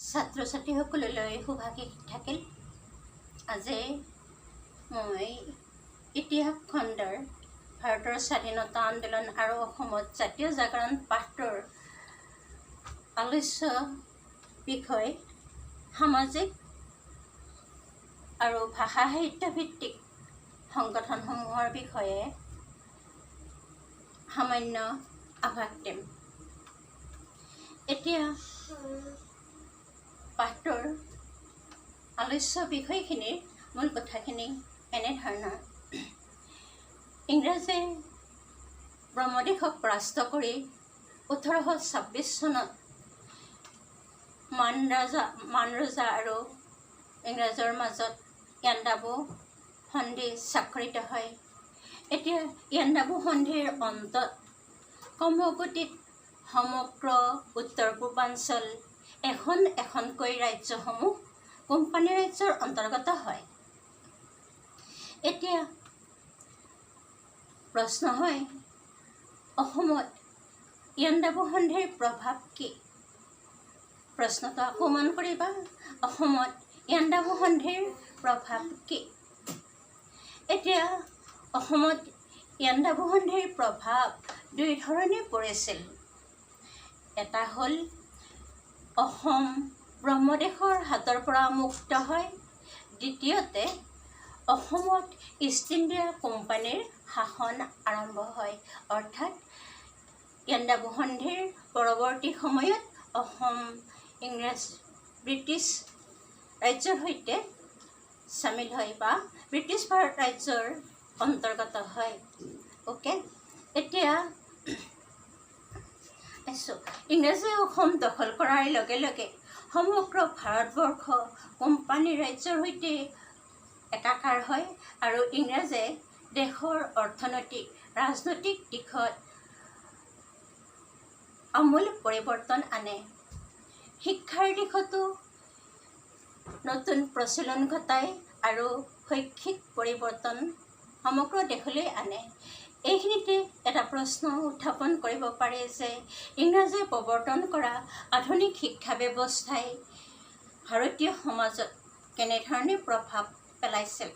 ছাত্ৰ ছাত্ৰীসকললৈ শুভাশীষ থাকিল। আজি মই ইতিহাস খণ্ডৰ ভাৰতৰ স্বাধীনতা আন্দোলন আৰু অসমত জাতীয় জাগৰণ পাঠটোৰ আলোচ্য বিষয় সামাজিক আৰু ভাষা সাহিত্য ভিত্তিক সংগঠনসমূহৰ বিষয়ে সামান্য আভাস দিম। এতিয়া পাঠটোৰ আলোচ্য বিষয়খিনিৰ মূল কথাখিনি এনেধৰণৰ। ইংৰাজে ব্ৰহ্মদেশক পৰাস্ত কৰি 1826 চনত মান ৰজা আৰু ইংৰাজৰ মাজত ইয়াণ্ডাবু সন্ধি স্বাক্ষৰিত হয়। এতিয়া ইয়াণ্ডাবু সন্ধিৰ অন্তত ক্ৰমগতিত সমগ্ৰ উত্তৰ পূৰ্বাঞ্চল এখনকৈ ৰাজ্যসমূহ কোম্পানী ৰাজ্যৰ অন্তৰ্গত হয়। এতিয়া প্ৰশ্ন হয়, অসমত ইয়াণ্ডাবু সন্ধিৰ প্ৰভাৱ কি? প্ৰশ্নটো আকৌ মন কৰিবা, অসমত ইয়াণ্ডাবু সন্ধিৰ প্ৰভাৱ কি? এতিয়া অসমত ইয়াণ্ডাবু সন্ধিৰ প্ৰভাৱ দুই ধৰণে পৰিছিল। এটা হ'ল অসম ব্ৰহ্মদেশৰ হাতৰ পৰা মুক্ত হয়। দ্বিতীয়তে অসমত ইষ্ট ইণ্ডিয়া কোম্পানীৰ শাসন আৰম্ভ হয়। অৰ্থাৎ ইয়াণ্ডাবু সন্ধিৰ পৰৱৰ্তী সময়ত অসম ব্ৰিটিছ ৰাজ্যৰ সৈতে চামিল হয় বা ব্ৰিটিছ ভাৰত ৰাজ্যৰ অন্তৰ্গত হয়। অ'কে, এতিয়া ইংৰাজে অসম দখল কৰাৰ লগে লগে সমগ্ৰ ভাৰতবৰ্ষ কোম্পানী ৰাজ্যৰ সৈতে একাকাৰ হয় আৰু ইংৰাজে দেশৰ অৰ্থনৈতিক ৰাজনৈতিক দিশত আমূল পৰিৱৰ্তন আনে। শিক্ষাৰ দিশতো নতুন প্ৰচলন ঘটায় আৰু শৈক্ষিক পৰিৱৰ্তন সমগ্ৰ দেশলৈ আনে। এইখিনিতে এটা প্ৰশ্ন উত্থাপন কৰিব পাৰে যে ইংৰাজে প্ৰৱৰ্তন কৰা আধুনিক শিক্ষা ব্যৱস্থাই ভাৰতীয় সমাজত কেনেধৰণে প্ৰভাৱ পেলাইছিল।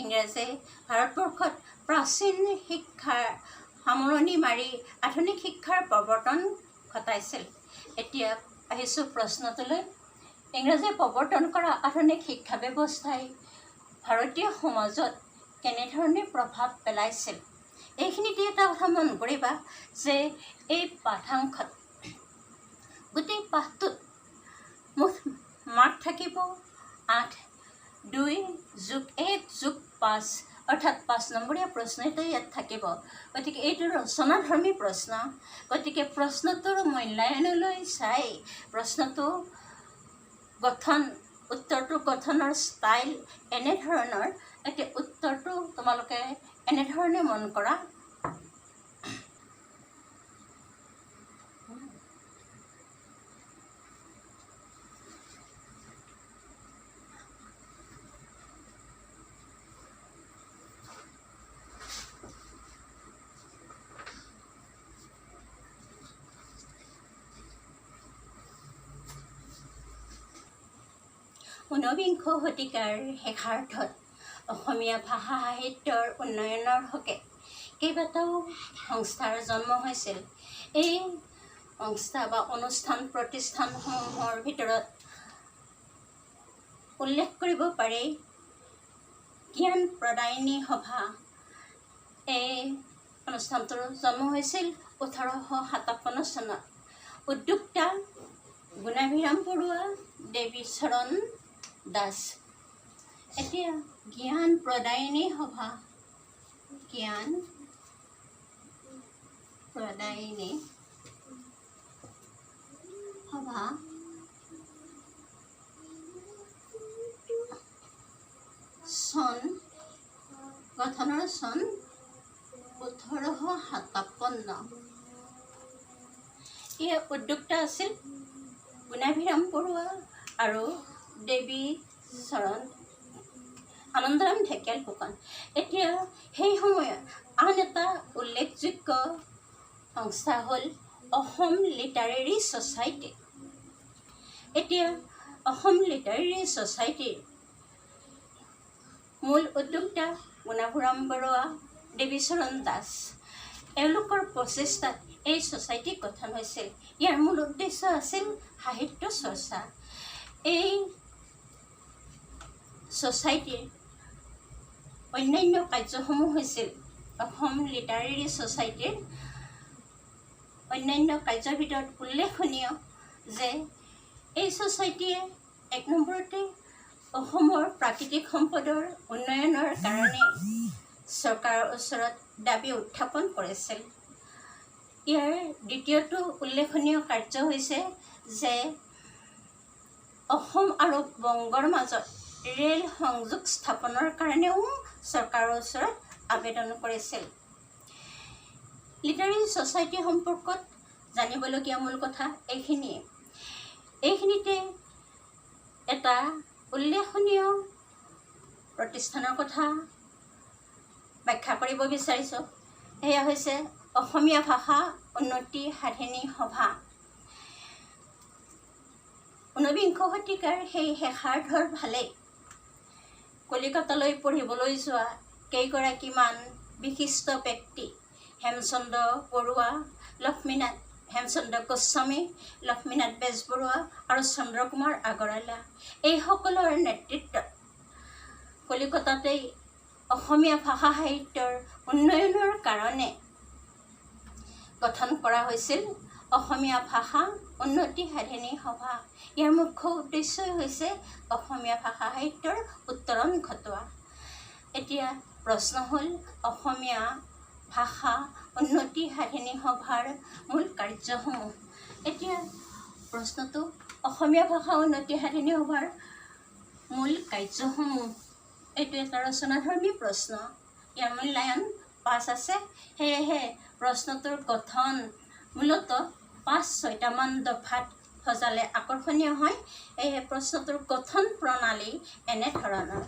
ইংৰাজে ভাৰতবৰ্ষত প্ৰাচীন শিক্ষাৰ সামৰণি মাৰি আধুনিক শিক্ষাৰ প্ৰৱৰ্তন ঘটাইছিল। এতিয়া আহিছোঁ প্ৰশ্নটোলৈ, ইংৰাজে প্ৰৱৰ্তন কৰা আধুনিক শিক্ষা ব্যৱস্থাই ভাৰতীয় সমাজত কেনেধৰণে প্ৰভাৱ পেলাইছিল। এইখিনিতে এটা কথা মন কৰিবা যে এই পাঠাংশত গোটেই পাঠটোত মুঠ মাৰ্ক থাকিব 8, 2 + 1 + 5 অৰ্থাৎ 5 নম্বৰীয়া প্ৰশ্ন এটা ইয়াত থাকিব। গতিকে এইটো ৰচনাধৰ্মী প্ৰশ্ন। গতিকে প্ৰশ্নটোৰ মূল্যায়নলৈ চাই প্ৰশ্নটো উত্তৰটোৰ গঠনৰ ষ্টাইল এনেধৰণৰ। এতিয়া উত্তৰটো তোমালোকে এনেধৰণে মন কৰা। ঊনবিংশ শতিকাৰ শেষাৰ্ধত অসমীয়া ভাষা সাহিত্যৰ উন্নয়নৰ হকে কেইবাটাও সংস্থাৰ জন্ম হৈছিল। এই সংস্থা বা অনুষ্ঠান প্ৰতিষ্ঠানসমূহৰ ভিতৰত উল্লেখ কৰিব পাৰি জ্ঞান প্ৰদায়িনী সভা। এই অনুষ্ঠানটোৰ জন্ম হৈছিল 1857 চনত। উদ্যোক্তা গুণাভিৰাম বৰুৱা, দেৱীচৰণ দাস। এতিয়া জ্ঞান প্ৰদায়িনী সভা, জ্ঞান প্ৰদায়িনী সভা গঠনৰ চন 1857। ইয়াৰ উদ্যোক্তা আছিল গুণাভিৰাম বৰুৱা আৰু দেৱীচৰণ আনন্দৰাম ঢেকিয়াল ফুকন। এতিয়া সেই সময়ত আন এটা উল্লেখযোগ্য সংস্থা হ'ল অসম লিটাৰেৰী ছ'চাইটি। এতিয়া অসম লিটাৰেৰী ছ'চাইটিৰ মূল উদ্যোক্তা গুণাভূৰাম বৰুৱা, দেৱীচৰণ দাস, এওঁলোকৰ প্ৰচেষ্টাত এই ছ'চাইটি গঠন হৈছিল। ইয়াৰ মূল উদ্দেশ্য আছিল সাহিত্য চৰ্চা। এই ছ'চাইটিৰ অন্যান্য কাৰ্যসমূহ হৈছিল অসম লিটাৰেৰী ছ'চাইটিৰ অন্যান্য কাৰ্যৰ ভিতৰত উল্লেখনীয় যে এই ছ'চাইটিয়ে ১ নম্বৰতে অসমৰ প্ৰাকৃতিক সম্পদৰ উন্নয়নৰ কাৰণে চৰকাৰৰ ওচৰত দাবী উত্থাপন কৰিছিল। ইয়াৰ দ্বিতীয়টো উল্লেখনীয় কাৰ্য হৈছে যে অসম আৰু বংগৰ মাজত ৰেল সংযোগ স্থাপনৰ কাৰণেও চৰকাৰৰ ওচৰত আবেদন কৰিছিল। লিটাৰেৰী ছ'চাইটি সম্পৰ্কত জানিবলগীয়া মূল কথা এইখিনিয়ে। এইখিনিতে এটা উল্লেখনীয় প্ৰতিষ্ঠানৰ কথা ব্যাখ্যা কৰিব বিচাৰিছোঁ। সেয়া হৈছে অসমীয়া ভাষা উন্নতি সাধিনী সভা। ঊনবিংশ শতিকাৰ সেই শেষাৰ্ধৰ ফালে কলিকতালৈ পঢ়িবলৈ যোৱা কেইগৰাকীমান বিশিষ্ট ব্যক্তি হেমচন্দ্ৰ বৰুৱা, হেমচন্দ্ৰ গোস্বামী, লক্ষ্মীনাথ বেজবৰুৱা আৰু চন্দ্ৰকুমাৰ আগৰৱালা, এইসকলৰ নেতৃত্বত কলিকতাতেই অসমীয়া ভাষা সাহিত্যৰ উন্নয়নৰ কাৰণে গঠন কৰা হৈছিল অসমীয়া ভাষা উন্নতি সাধিনী সভা। ইয়াৰ মুখ্য উদ্দেশ্যই হৈছে অসমীয়া ভাষা সাহিত্যৰ উত্তৰণ ঘটোৱা। এতিয়া প্ৰশ্ন হ'ল অসমীয়া ভাষা উন্নতি সাধিনী সভাৰ মূল কাৰ্যসমূহ। এতিয়া প্ৰশ্নটো অসমীয়া ভাষা উন্নতি সাধিনী সভাৰ মূল কাৰ্যসমূহ। এইটো এটা ৰচনাধৰ্মী প্ৰশ্ন। ইয়াৰ মূল্যায়ন 5 আছে। সেয়েহে প্ৰশ্নটোৰ গঠন মূলতঃ 5-6টামান দফাত সজালে আকৰ্ষণীয় হয়। সেয়েহে প্ৰশ্নটোৰ গঠন প্ৰণালী এনেধৰণৰ।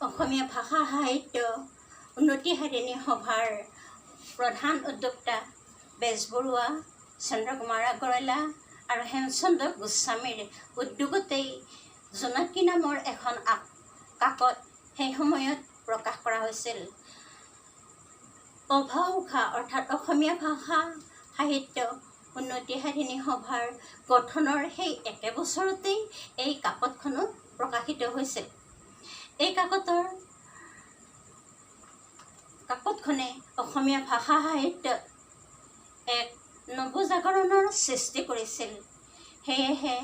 অসমীয়া ভাষা সাহিত্য উন্নতি সাধিনী সভাৰ প্ৰধান উদ্যোক্তা বেজবৰুৱা, চন্দ্ৰকুমাৰ আগৰৱালা আৰু হেমচন্দ্ৰ গোস্বামীৰ উদ্যোগতেই জোনাকী নামৰ এখন কাকত সেই সময়ত প্ৰকাশ কৰা হৈছিল। অভা-উষা অৰ্থাৎ অসমীয়া ভাষা সাহিত্য উন্নতি সাধিনী সভাৰ গঠনৰ সেই একে বছৰতেই এই কাকতখনো প্ৰকাশিত হৈছিল। এই কাকতখনে অসমীয়া ভাষা সাহিত্যত এক নৱজাগৰণৰ সৃষ্টি কৰিছিল। সেয়েহে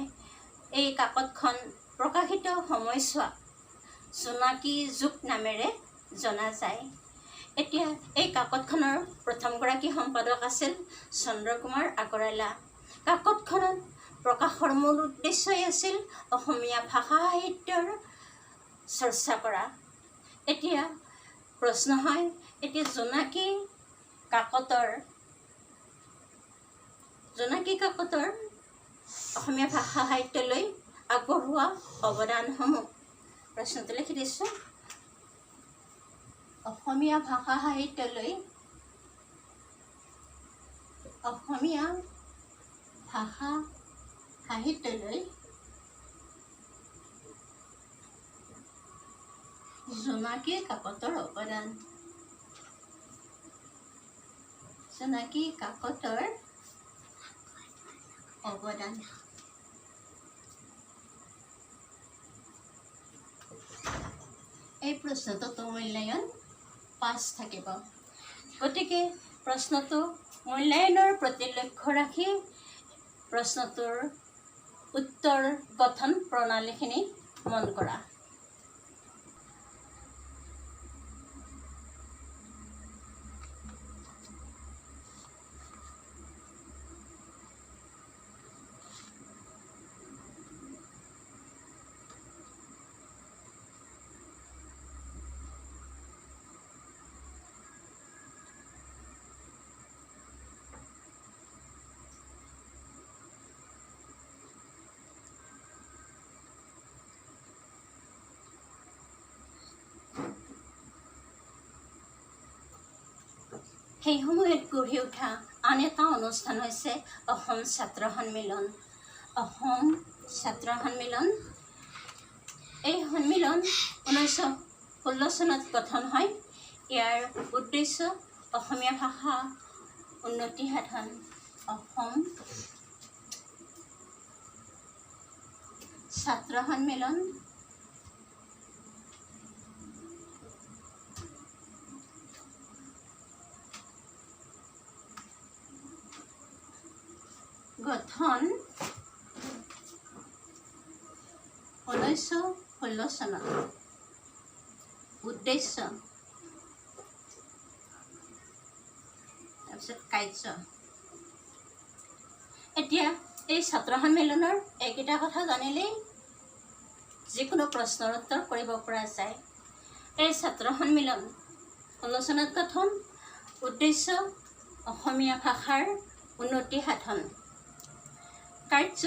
এই কাকতখন প্ৰকাশিত সময়ছোৱা জোনাকী যুগ নামেৰে জনা যায়। এতিয়া এই কাকতখনৰ প্ৰথমগৰাকী সম্পাদক আছিল চন্দ্ৰকুমাৰ আগৰৱালা। কাকতখনত প্ৰকাশৰ মূল উদ্দেশ্যই আছিল অসমীয়া ভাষা সাহিত্যৰ চৰ্চা কৰা। এতিয়া প্ৰশ্ন হয়, এতিয়া জোনাকী কাকতৰ অসমীয়া ভাষা সাহিত্যলৈ আগবঢ়োৱা অৱদানসমূহ। প্ৰশ্নটো লিখি দিছোঁ। অসমীয়া ভাষা সাহিত্যলৈ জোনাকী কাকতৰ অৱদান। এই প্ৰশ্নটোতো মূল্যায়ন 5 থাকিব। গতিকে প্ৰশ্নটো মূল্যায়নৰ প্ৰতি লক্ষ্য ৰাখি প্ৰশ্নটোৰ উত্তৰ গঠন প্ৰণালীখিনি মন কৰা। সেই সময়ত গঢ়ি উঠা আন এটা অনুষ্ঠান হৈছে অসম ছাত্ৰ সন্মিলন। অসম ছাত্ৰ সন্মিলন, এই সন্মিলন 1916 চনত গঠন হয়। ইয়াৰ উদ্দেশ্য অসমীয়া ভাষা উন্নতি সাধন। অসম ছাত্ৰ সন্মিলন গঠন 1916 চনত। উদ্দেশ্য তাৰপিছত কাৰ্য। এতিয়া এই ছাত্ৰ সন্মিলনৰ এইকেইটা কথা জানিলেই যিকোনো প্ৰশ্নৰ উত্তৰ কৰিব পৰা যায়। এই ছাত্ৰ সন্মিলন 16 চনত গঠন। উদ্দেশ্য অসমীয়া ভাষাৰ উন্নতি সাধন। কাৰ্য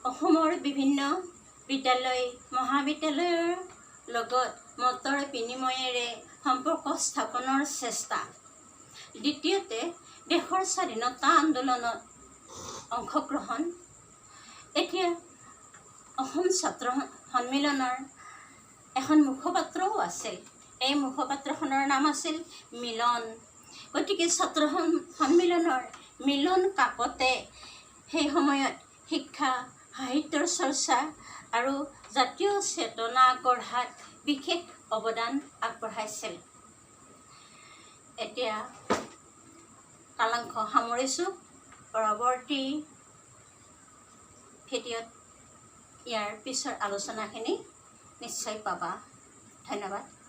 অসমৰ বিভিন্ন বিদ্যালয় মহাবিদ্যালয়ৰ লগত মতৰ বিনিময়েৰে সম্পৰ্ক স্থাপনৰ চেষ্টা। দ্বিতীয়তে দেশৰ স্বাধীনতা আন্দোলনত অংশগ্ৰহণ। এতিয়া অসম ছাত্ৰ সন্মিলনৰ এখন মুখপাত্ৰও আছিল। এই মুখপাত্ৰখনৰ নাম আছিল মিলন। গতিকে ছাত্ৰ সন্মিলনৰ মিলন কাকতে সেই সময়ত শিক্ষা সাহিত্যৰ চৰ্চা আৰু জাতীয় চেতনা গঢ়াত বিশেষ অৱদান আগবঢ়াইছিল। এতিয়া কালাংশ সামৰিছোঁ। পৰৱৰ্তী ভিডিঅ'ত ইয়াৰ পিছৰ আলোচনাখিনি নিশ্চয় পাবা। ধন্যবাদ।